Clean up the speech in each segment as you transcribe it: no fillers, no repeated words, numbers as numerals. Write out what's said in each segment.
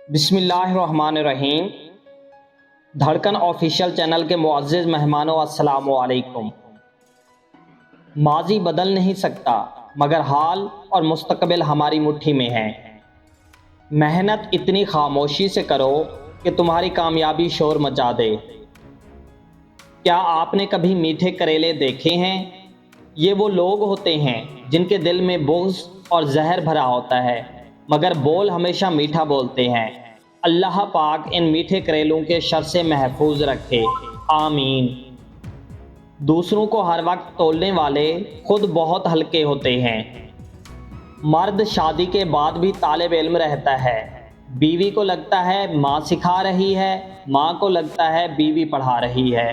بسم اللہ الرحمن الرحیم۔ دھڑکن آفیشیل چینل کے معزز مہمانوں، السلام علیکم۔ ماضی بدل نہیں سکتا مگر حال اور مستقبل ہماری مٹھی میں ہے۔ محنت اتنی خاموشی سے کرو کہ تمہاری کامیابی شور مچا دے۔ کیا آپ نے کبھی میٹھے کریلے دیکھے ہیں؟ یہ وہ لوگ ہوتے ہیں جن کے دل میں بغض اور زہر بھرا ہوتا ہے مگر بول ہمیشہ میٹھا بولتے ہیں۔ اللہ پاک ان میٹھے کریلوں کے شر سے محفوظ رکھے، آمین۔ دوسروں کو ہر وقت تولنے والے خود بہت ہلکے ہوتے ہیں۔ مرد شادی کے بعد بھی طالب علم رہتا ہے۔ بیوی کو لگتا ہے ماں سکھا رہی ہے، ماں کو لگتا ہے بیوی پڑھا رہی ہے۔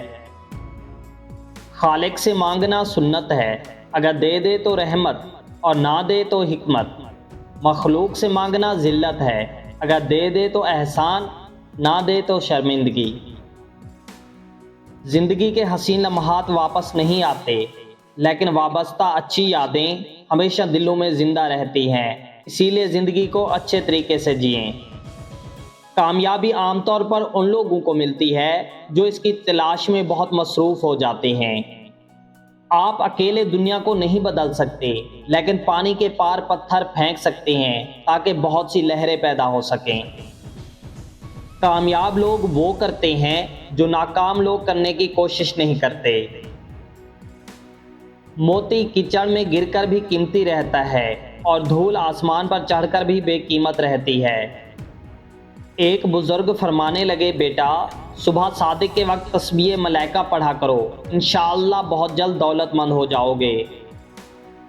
خالق سے مانگنا سنت ہے، اگر دے دے تو رحمت اور نہ دے تو حکمت۔ مخلوق سے مانگنا ذلت ہے، اگر دے دے تو احسان، نہ دے تو شرمندگی۔ زندگی کے حسین لمحات واپس نہیں آتے، لیکن وابستہ اچھی یادیں ہمیشہ دلوں میں زندہ رہتی ہیں، اسی لیے زندگی کو اچھے طریقے سے جئیں۔ کامیابی عام طور پر ان لوگوں کو ملتی ہے جو اس کی تلاش میں بہت مصروف ہو جاتے ہیں۔ آپ اکیلے دنیا کو نہیں بدل سکتے، لیکن پانی کے پار پتھر پھینک سکتے ہیں تاکہ بہت سی لہریں پیدا ہو سکیں۔ کامیاب لوگ وہ کرتے ہیں جو ناکام لوگ کرنے کی کوشش نہیں کرتے۔ موتی کیچڑ میں گر کر بھی قیمتی رہتا ہے اور دھول آسمان پر چڑھ کر بھی بے قیمت رہتی ہے۔ ایک بزرگ فرمانے لگے، بیٹا صبح صادق کے وقت تسبیح ملائکہ پڑھا کرو، انشاءاللہ بہت جلد دولت مند ہو جاؤ گے۔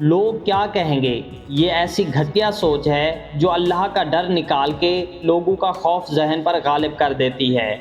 لوگ کیا کہیں گے، یہ ایسی گھٹیا سوچ ہے جو اللہ کا ڈر نکال کے لوگوں کا خوف ذہن پر غالب کر دیتی ہے۔